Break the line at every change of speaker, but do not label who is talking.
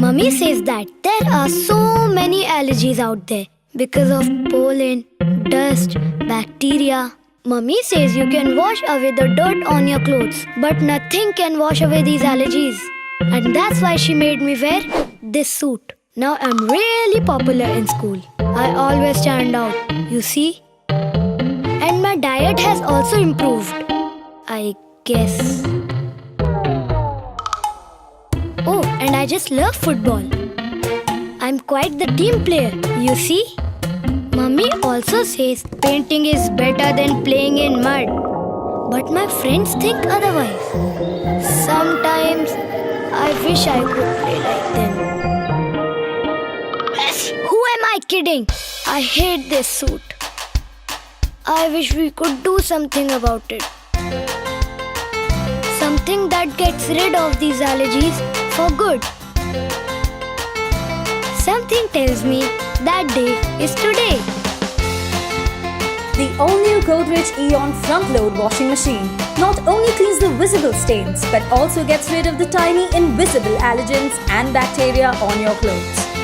Mummy says that there are so many allergies out there because of pollen, dust, bacteria. Mummy says you can wash away the dirt on your clothes, but nothing can wash away these allergies. And that's why she made me wear this suit. Now I'm really popular in school. I always stand out, you see? And my diet has also improved, I guess. Oh, and I just love football. I'm quite the team player, you see? Mummy also says painting is better than playing in mud. But my friends think otherwise. Sometimes I wish I could play like them. Who am I kidding? I hate this suit. I wish we could do something about it. Something that gets rid of these allergies for good. Something tells me that day is today.
The all-new Godrej Aeon front-load washing machine not only cleans the visible stains but also gets rid of the tiny invisible allergens and bacteria on your clothes.